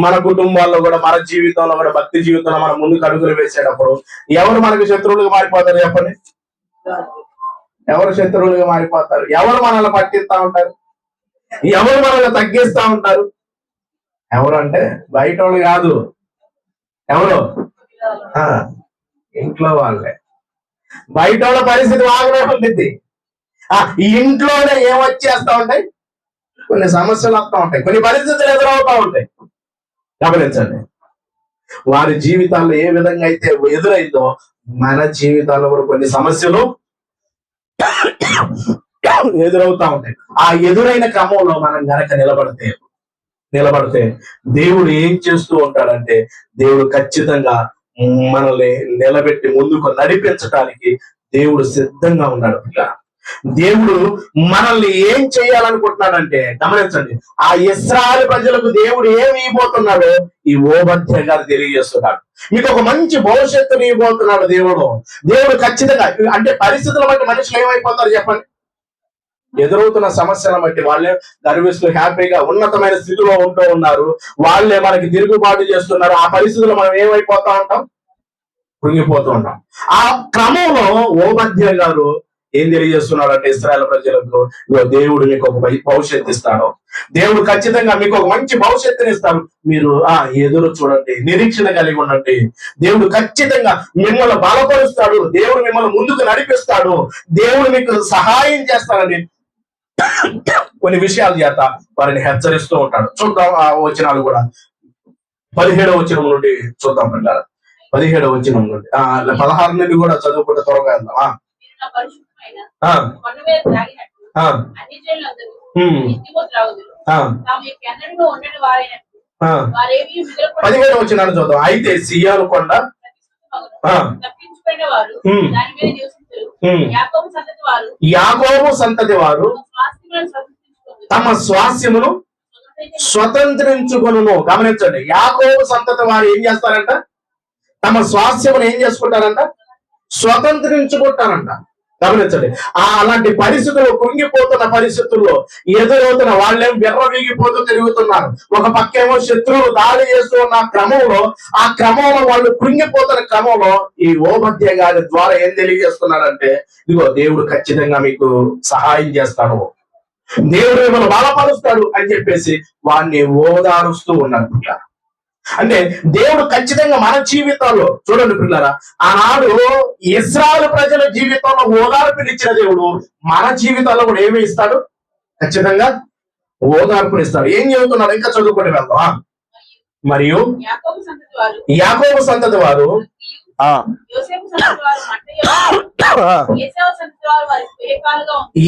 మన కుటుంబాల్లో కూడా, మన జీవితంలో కూడా, భక్తి జీవితంలో మనం ముందుకు అడుగులు వేసేటప్పుడు ఎవరు మనకు శత్రువులుగా మారిపోతారు చెప్పండి? ఎవరు శత్రువులుగా మారిపోతారు? ఎవరు మనల్ని పట్టిస్తా ఉంటారు? ఎవరు మనల్ని తగ్గిస్తా ఉంటారు? ఎవరు అంటే బయట వాళ్ళు కాదు. ఎవరు? ఇంట్లో వాళ్ళే. బయట వాళ్ళ పరిస్థితి బాగానే ఉంటుంది. ఇంట్లోనే ఏమొచ్చేస్తా ఉంటాయి? కొన్ని సమస్యలు వస్తూ ఉంటాయి, కొన్ని పరిస్థితులు ఎదురవుతా ఉంటాయి. గమనించండి, వారి జీవితాల్లో ఏ విధంగా అయితే ఎదురైందో మన జీవితాల్లో కూడా కొన్ని సమస్యలు ఎదురవుతా ఉంటాయి. ఆ ఎదురైన క్రమంలో మనం గనక నిలబడితే నిలబడితే దేవుడు ఏం చేస్తూ ఉంటాడంటే దేవుడు ఖచ్చితంగా మనల్ని నిలబెట్టి ముందుకు నడిపించడానికి దేవుడు సిద్ధంగా ఉన్నాడు. దేవుడు మనల్ని ఏం చేయాలనుకుంటున్నాడంటే గమనించండి, ఆ ఇశ్రాయేలు ప్రజలకు దేవుడు ఏమి ఇవ్వబోతున్నాడో ఈ ఓబద్య గారు తెలియజేస్తున్నాడు. మీకు ఒక మంచి భవిష్యత్తుని ఇవ్వబోతున్నాడు దేవుడు ఖచ్చితంగా. అంటే పరిస్థితుల బట్టి మనుషులు ఏమైపోతారు చెప్పండి? ఎదురవుతున్న సమస్యలను బట్టి వాళ్ళే గర్విస్తూ హ్యాపీగా ఉన్నతమైన స్థితిలో ఉంటూ ఉన్నారు, వాళ్ళే మనకి తిరుగుబాటు చేస్తున్నారు. ఆ పరిస్థితుల్లో మనం ఏమైపోతా ఉంటాం? కృంగిపోతూ ఉంటాం. ఆ క్రమంలో ఓబద్య గారు ఏం తెలియజేస్తున్నాడు అంటే ఇశ్రాయేలు ప్రజలకు, దేవుడు మీకు ఒక భవిష్యత్తు ఇస్తాడు, దేవుడు ఖచ్చితంగా మీకు ఒక మంచి భవిష్యత్తుని ఇస్తాడు, మీరు ఎదురు చూడండి, నిరీక్షణ కలిగి ఉండండి, దేవుడు ఖచ్చితంగా మిమ్మల్ని బలపరుస్తాడు, దేవుడు మిమ్మల్ని ముందుకు నడిపిస్తాడు, దేవుడు మీకు సహాయం చేస్తాడని కొన్ని విషయాల చేత వారిని హెచ్చరిస్తూ ఉంటాడు. చూద్దాం ఆ వచనాలు కూడా. 17వ వచనం నుండి చూద్దాం పిల్లలు. 17వ వచనం నుండి 16 నుండి కూడా చదువుకుంటే త్వరగా వెళ్దాం. పదిహేడు వచ్చినాడు చూద్దాం. అయితే సియోను కొండ యాకోబు సంతతి వారు తమ స్వాస్యమును స్వతంత్రించుకొనును. గమనించండి, యాకోబు సంతతి వారు ఏం చేస్తారంట? తమ స్వాస్యమును ఏం చేసుకుంటారంట? స్వతంత్రించుకుంటారంట. గమనించండి, అలాంటి పరిస్థితుల్లో, కృంగిపోతున్న పరిస్థితుల్లో ఎదురవుతున్న వాళ్ళేం విర్రవీగిపోతూ తిరుగుతున్నారు. ఒక పక్కేమో శత్రువులు దాడి చేస్తూ ఉన్న క్రమంలో, ఆ క్రమంలో వాళ్ళు కృంగిపోతున్న క్రమంలో ఈ ఓబద్య గారి ద్వారా ఏం తెలియజేస్తున్నాడంటే, ఇదిగో దేవుడు ఖచ్చితంగా మీకు సహాయం చేస్తాడు, దేవుడు మిమ్మల్ని బలపరుస్తాడు అని చెప్పేసి వాడిని ఓదారుస్తూ ఉన్నాడు. అంటే దేవుడు ఖచ్చితంగా మన జీవితాల్లో, చూడండి పిల్లరా, ఆనాడు ఇశ్రాయేలు ప్రజల జీవితంలో ఓదార్పునిచ్చిన దేవుడు మన జీవితాల్లో కూడా ఏమి ఇస్తాడు? ఖచ్చితంగా ఓదార్పునిస్తాడు. ఏం చెబుతున్నాడు? ఇంకా చదువుకొని వెళ్దాం. మరియు యాకోబు సంతతి వారు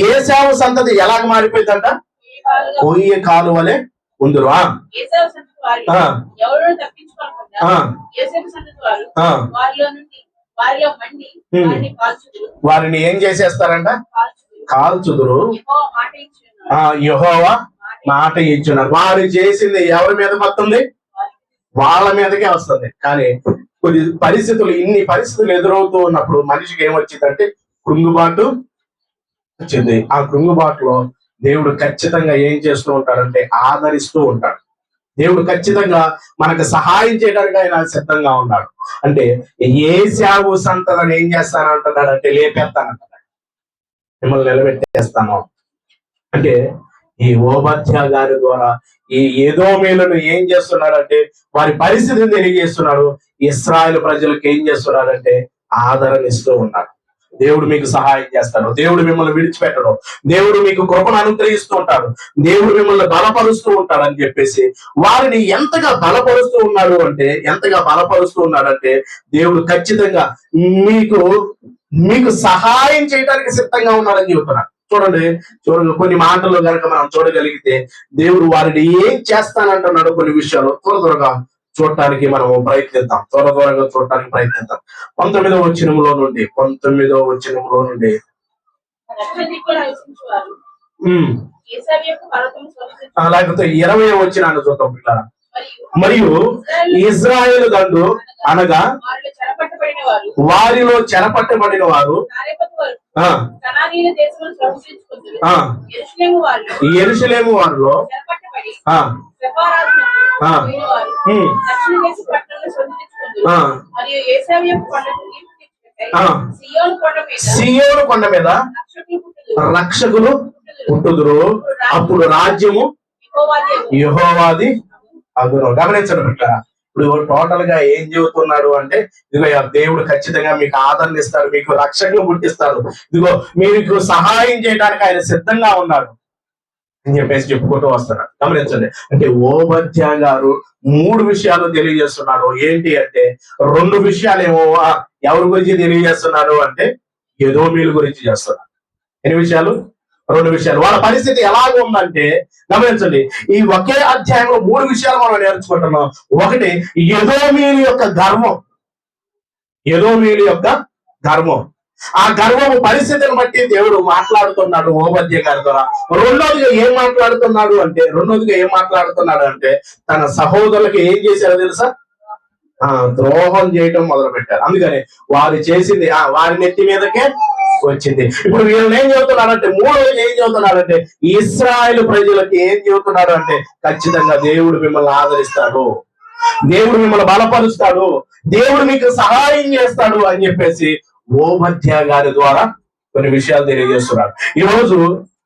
ఏశావు సంతతి ఎలాగ మారిపోయిందంట? కొయ్య కాలు వలె ఉందరు. వారిని ఏం చేసేస్తారంట? కాల్చుదురు. యెహోవా మాట ఇచ్చున్నారు. వారు చేసింది ఎవరి మీద వస్తుంది? వాళ్ళ మీదకే వస్తుంది. కానీ కొన్ని పరిస్థితులు, ఇన్ని పరిస్థితులు ఎదురవుతూ ఉన్నప్పుడు మనిషికి ఏమొచ్చిందంటే కృంగుబాటు వచ్చింది. ఆ కృంగుబాటులో దేవుడు ఖచ్చితంగా ఏం చేస్తూ ఉంటాడంటే ఆదరిస్తూ ఉంటాడు. దేవుడు ఖచ్చితంగా మనకు సహాయం చేయడానికి ఆయన సిద్ధంగా ఉన్నాడు. అంటే ఏశావు సంతతిని ఏం చేస్తానంటున్నాడు అంటే లేపేస్తానంటున్నాడు, మిమ్మల్ని నిలబెట్టేస్తాను. అంటే ఈ ఓబద్య గారి ద్వారా ఈ ఎదోమీయులను ఏం చేస్తున్నాడంటే వారి పరిస్థితిని తెలియజేస్తున్నాడు. ఇశ్రాయేలు ప్రజలకు ఏం చేస్తున్నాడంటే ఆదరణ ఇస్తూ ఉన్నాడు. దేవుడు మీకు సహాయం చేస్తాడు, దేవుడు మిమ్మల్ని విడిచిపెట్టడు, దేవుడు మీకు కృపను అనుగ్రహిస్తూ ఉంటాడు, దేవుడు మిమ్మల్ని బలపరుస్తూ ఉంటాడు అని చెప్పేసి వారిని ఎంతగా బలపరుస్తూ ఉన్నాడంటే దేవుడు ఖచ్చితంగా మీకు సహాయం చేయడానికి సిద్ధంగా ఉన్నాడని చెబుతున్నాడు. చూడండి కొన్ని మాటల్లో కనుక మనం చూడగలిగితే దేవుడు వారిని ఏం చేస్తానంటున్నాడు కొన్ని విషయాలు త్వరగా చూడటానికి మనం ప్రయత్నిద్దాం. త్వరగా చూడటానికి ప్రయత్నిద్దాం. 19వ వచనంలో నుండి లేకపోతే 20వ వచనాన్ని చూద్దాం పిల్లరా. మరియు ఇశ్రాయేలు దండు అనగా వారిలో చెరపట్టబడిన వారు యెరూషలేము వారిలో సియోను కొండ మీద రక్షకులు పుట్టుదురు, అప్పుడు రాజ్యము యెహోవాది అగును. గమనించండి బిడ్డలారా, ఇప్పుడు టోటల్ గా ఏం చెబుతున్నాడు అంటే ఇదిగో దేవుడు ఖచ్చితంగా మీకు ఆదరణ ఇస్తాడు, మీకు రక్షకులు పుట్టిస్తాడు, ఇదిగో మీకు సహాయం చేయడానికి ఆయన సిద్ధంగా ఉన్నాడు అని చెప్పేసి చెప్పుకుంటూ వస్తున్నాడు. గమనించండి, అంటే ఓబద్య గారు 3 విషయాలు తెలియజేస్తున్నాడు. ఏంటి అంటే 2 విషయాలేమో ఎవరి గురించి తెలియజేస్తున్నారు అంటే ఎదోమీయుల గురించి చేస్తున్నారు. ఎన్ని విషయాలు? రెండు విషయాలు. వాళ్ళ పరిస్థితి ఎలాగ ఉందంటే గమనించండి, ఈ ఒకే అధ్యాయంలో 3 విషయాలు మనం నేర్చుకుంటున్నాం. ఒకటి, ఎదోమీయుల యొక్క గర్వం. ఎదోమీయుల యొక్క గర్వం. ఆ గర్వము పరిస్థితిని బట్టి దేవుడు మాట్లాడుతున్నాడు ఓబద్య గారి ద్వారా. రెండోదిగా ఏం మాట్లాడుతున్నాడు అంటే తన సహోదరులకు ఏం చేశారో తెలుసా? ద్రోహం చేయటం మొదలు పెట్టారు. అందుకని వారు చేసింది వారి నెత్తి మీదకే వచ్చింది. ఇప్పుడు వీళ్ళని ఏం చెబుతున్నాడంటే, మూడోది ఏం చెబుతున్నాడంటే, ఇశ్రాయేలు ప్రజలకు ఏం చెబుతున్నాడు అంటే, ఖచ్చితంగా దేవుడు మిమ్మల్ని ఆదరిస్తాడు, దేవుడు మిమ్మల్ని బలపరుస్తాడు, దేవుడు మీకు సహాయం చేస్తాడు అని చెప్పేసి ఓబద్య గారి ద్వారా కొన్ని విషయాలు తెలియజేస్తున్నాడు. ఈ రోజు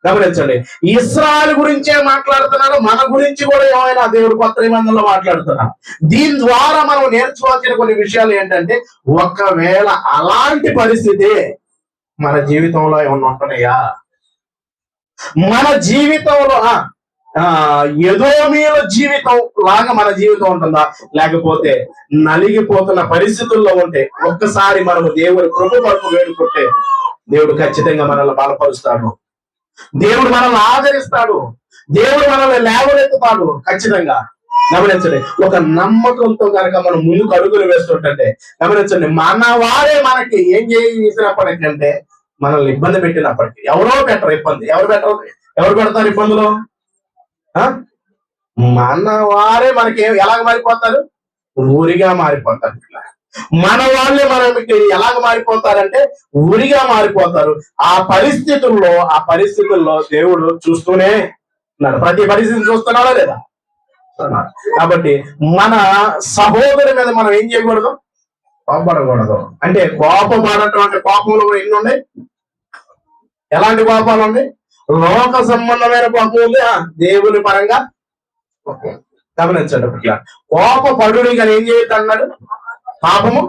గమనించండి, ఇశ్రాయేలు గురించే మాట్లాడుతున్నారు, మన గురించి కూడా ఏమైనా దేవుడు కొత్త నిబంధనలో మాట్లాడుతున్నారు. దీని ద్వారా మనం నేర్చుకోవాల్సిన కొన్ని విషయాలు ఏంటంటే, ఒకవేళ అలాంటి పరిస్థితి మన జీవితంలో ఏమన్నా ఉంటున్నాయా? మన జీవితంలో ఎదోమీయుల జీవితం లాగా మన జీవితం ఉంటుందా? లేకపోతే నలిగిపోతున్న పరిస్థితుల్లో ఉంటే ఒక్కసారి మనము దేవుడి కృప కొరకు వేడుకుంటే దేవుడు ఖచ్చితంగా మనల్ని బలపరుస్తాడు, దేవుడు మనల్ని ఆదరిస్తాడు, దేవుడు మనల్ని లేవనెత్తుతాడు ఖచ్చితంగా. గమనించండి, ఒక నమ్మకంతో కనుక మనం ముందుకు అడుగులు వేస్తుంటే గమనించండి, మన వారే మనకి ఏం చేసినప్పటికంటే మనల్ని ఇబ్బంది పెట్టినప్పటికీ ఎవరో పెట్టరు ఇబ్బంది. ఎవరు పెడతారు ఇబ్బందులు? మన వారే మనకి ఎలాగ మారిపోతారు? ఊరిగా మారిపోతారు. మన వాళ్ళే మనకి ఎలాగ మారిపోతారంటే ఊరిగా మారిపోతారు. ఆ పరిస్థితుల్లో దేవుడు చూస్తూనే ఉన్నాడు. ప్రతి పరిస్థితిని చూస్తున్నాడా లేదా? కాబట్టి మన సహోదరు మీద మనం ఏం చేయకూడదు? కోపపడకూడదు. అంటే కోపపడటం కోపంలో ఎన్ని ఉన్నాయి? ఎలాంటి కోపాలు ఉన్నాయి? లోక సంబంధమైన కోపం ఉంది, దేవుని పరంగా గమనించండి. ఇట్లా కోపపడుని కానీ ఏం చేయొద్దు అన్నాడు? పాపము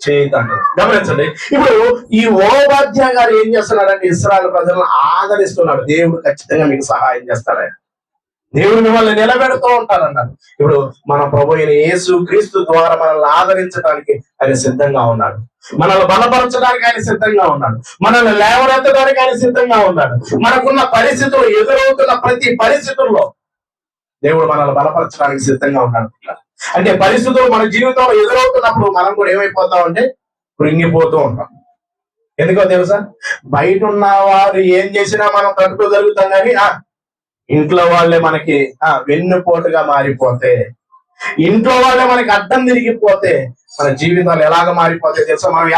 చేయొద్దు. గమనించండి, ఇప్పుడు ఈ ఓబద్య గారు ఏం చేస్తున్నాడంటే ఇశ్రాయేలు ప్రజలను ఆదరిస్తున్నాడు. దేవుడు ఖచ్చితంగా మీకు సహాయం చేస్తాడు, దేవుడు మిమ్మల్ని నిలబెడుతూ ఉంటారన్నాడు. ఇప్పుడు మన ప్రభు అయిన యేసు క్రీస్తు ద్వారా మనల్ని ఆదరించడానికి ఆయన సిద్ధంగా ఉన్నాడు, మనల్ని బలపరచడానికి ఆయన సిద్ధంగా ఉన్నాడు, మనల్ని లేవనెత్తడానికి ఆయన సిద్ధంగా ఉన్నాడు. మనకున్న పరిస్థితులు, ఎదురవుతున్న ప్రతి పరిస్థితుల్లో దేవుడు మనల్ని బలపరచడానికి సిద్ధంగా ఉన్నాడు. అంటే పరిస్థితులు మన జీవితంలో ఎదురవుతున్నప్పుడు మనం కూడా ఏమైపోతామంటే కృంగిపోతూ ఉంటాం. ఎందుకో తెలుసా? బయట ఉన్న వారు ఏం చేసినా మనం తట్టుకోగలుగుతాం, కానీ ఇంట్లో వాళ్ళే మనకి వెన్నుపోటుగా మారిపోతే, ఇంట్లో వాళ్ళే మనకి అడ్డం తిరిగిపోతే మన జీవితాలు ఎలాగ మారిపోతాయి తెలుసా? మనం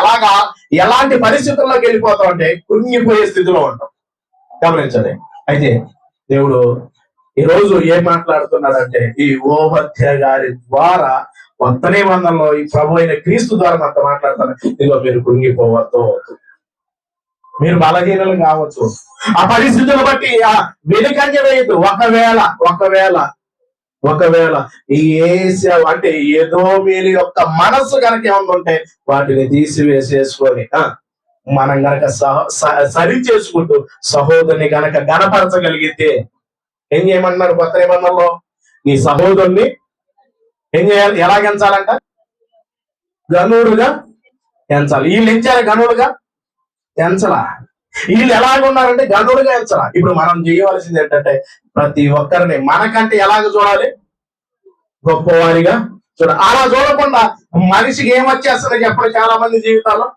ఎలాంటి పరిస్థితుల్లోకి వెళ్ళిపోతాం అంటే కృంగిపోయే స్థితిలో ఉంటాం. గమనించండి. అయితే దేవుడు ఈ రోజు ఏం మాట్లాడుతున్నాడంటే, ఈ ఓబద్య గారి ద్వారా కొత్త నిబంధనలో ఈ ప్రభు అయిన క్రీస్తు ద్వారా మనతో మాట్లాడుతాను. ఇదిగో మీరు కృంగిపోవద్దు, మీరు బలహీనలు కావచ్చు, ఆ పరిస్థితులను బట్టి వెనుకంజ వేయద్దు. ఒకవేళ ఈ అంటే ఎదోమీయుల యొక్క మనస్సు కనుక ఏమన్నా ఉంటే వాటిని తీసివేసేసుకొని మనం గనక సరి చేసుకుంటూ సహోదరుని గనక గణపరచగలిగితే ఏం చేయమంటున్నారు కొత్త నిబంధనలో? నీ సహోదరుని ఏం చేయాలి? ఎలా ఎంచాలంట? గనుడుగా ఎంచాలి. వీళ్ళు ఎంచారు గనుడుగా ఎంచలా. వీళ్ళు ఎలాగున్నారంటే గనుడుగా ఎంచలా. ఇప్పుడు మనం చేయవలసింది ఏంటంటే ప్రతి ఒక్కరిని మనకంటే ఎలాగ చూడాలి? గొప్పవారిగా చూడాలి. అలా చూడకుండా మనిషికి ఏమొచ్చేస్తుంది చెప్పండి? చాలా మంది జీవితాల్లో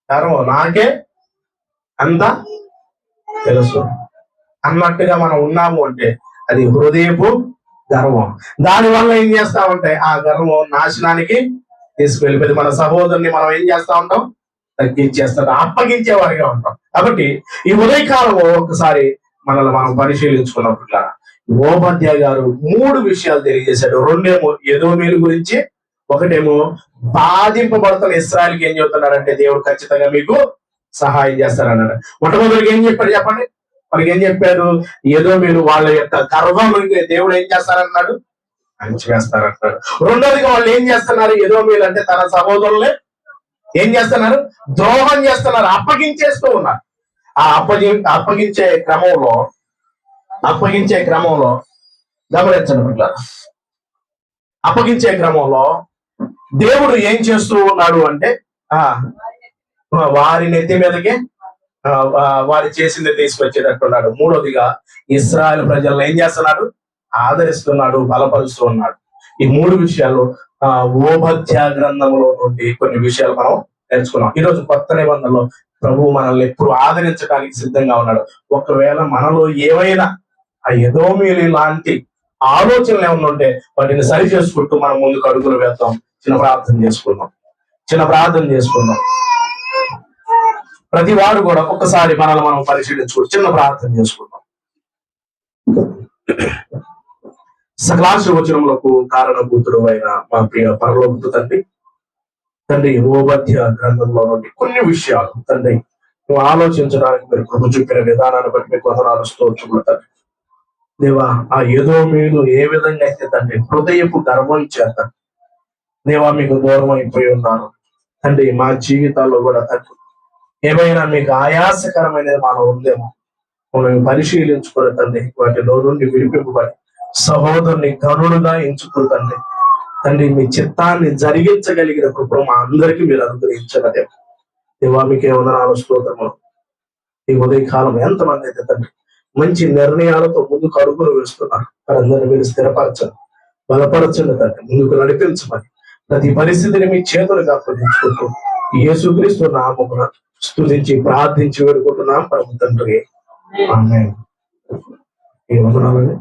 గర్వం, నాకే అంతా తెలుసు అన్నట్టుగా మనం ఉన్నాము అంటే అది హృదయపు గర్వం. దానివల్ల ఏం చేస్తామంటే ఆ గర్వం నాశనానికి తీసుకువెళ్ళిపోయింది. మన సహోదరుని మనం ఏం చేస్తా ఉంటాం? తగ్గించేస్తాం, అప్పగించేవారిగా ఉంటాం. కాబట్టి ఈ ఉదయకాలం ఒకసారి మనల్ని మనం పరిశీలించుకున్నప్పుడు ఓబద్య గారు 3 విషయాలు తెలియజేశాడు. రెండేమో ఎదోమీయుల గురించి, ఒకటేమో బాధింపబడుతున్న ఇశ్రాయేలుకి ఏం చెబుతున్నారంటే దేవుడు ఖచ్చితంగా మీకు సహాయం చేస్తారన్నాడు. మొట్టమొదటిగా ఏం చెప్పాడు చెప్పండి? వాళ్ళకి ఏం చెప్పాడు? ఎదోమీయులు వాళ్ళ యొక్క గర్వం దేవుడు ఏం చేస్తారన్నాడు? అణిచివేస్తారంటాడు. రెండోదిగా వాళ్ళు ఏం చేస్తున్నారు? ఎదోమీయులు అంటే తన సహోదరులే ఏం చేస్తున్నారు? ద్రోహం చేస్తున్నారు, అప్పగించేస్తూ ఉన్నారు. ఆ అప్పగించే క్రమంలో గమనించండి. అప్పగించే క్రమంలో దేవుడు ఏం చేస్తూ ఉన్నాడు అంటే వారి నెత్తి మీదకి వారు చేసింది తీసుకొచ్చేటట్టున్నాడు. మూడోదిగా ఇశ్రాయేల్ ప్రజలను ఏం చేస్తున్నాడు? ఆదరిస్తున్నాడు, బలపరుస్తూ ఉన్నాడు. ఈ మూడు విషయాలు ఓబద్య గ్రంథంలో నుండి కొన్ని విషయాలు మనం నేర్చుకున్నాం. ఈరోజు కొత్త నిబంధనలో ప్రభు మనల్ని ఎప్పుడు ఆదరించడానికి సిద్ధంగా ఉన్నాడు. ఒకవేళ మనలో ఏవైనా ఆ ఎదోమీలు లాంటి ఆలోచనలు ఏమైనా ఉంటే వాటిని సరి చేసుకుంటూ మనం ముందుకు అడుగులు వేద్దాం. చిన్న ప్రార్థన చేసుకుందాం. ప్రతి వారు కూడా ఒక్కసారి మనల్ని మనం పరిశీలించుకుంటూ చిన్న ప్రార్థన చేసుకుందాం. సకలాశీర్వచనములకు కారణభూతుడు అయిన మా ప్రియ పరలోక తండ్రి ఓబద్య గ్రంథంలో నుండి కొన్ని విషయాలు తండ్రి నువ్వు ఆలోచించడానికి మీరు కృప చూపిన విధానాన్ని బట్టి మీకు వందనాలు స్తోత్రములు తండ్రి. దేవా, ఆ ఎదోమీయులు ఏ విధంగా అయితే తండ్రి హృదయపు గర్వం చేత దేవా మీకు దూరం అయిపోయి ఉన్నారు తండ్రి. మా జీవితాల్లో కూడా తండ్రి ఏమైనా మీకు ఆయాసకరమైనది మనం ఉందేమో మనం పరిశీలించుకుని తండ్రి వాటిలో నుండి విడిపింపబడి సహోదరుని గనుడుగా ఎంచుకుని తండ్రి మీ చిత్తాన్ని జరిగించగలిగిన కృపను మా అందరికీ మీరు అనుగ్రహించగలే. దేవా మీకే వందనాలు స్తోత్రములు. ఈ ఉదయకాలం ఎంతమంది అయితే తండ్రి మంచి నిర్ణయాలతో ముందుకు అడుగులు వేస్తున్నారు, వారందరినీ మీరు స్థిరపరచండి, బలపరచండి తండ్రి, ముందుకు నడిపించమని ప్రతి పరిస్థితిని మీ చేతులుగా అప్పగించుకుంటూ యేసుక్రీస్తు నామమున స్తుతించి ప్రార్థించి వేడుకుంటున్నాం పరమ తండ్రి. ఆమేన్. ఈ వందనాలండి.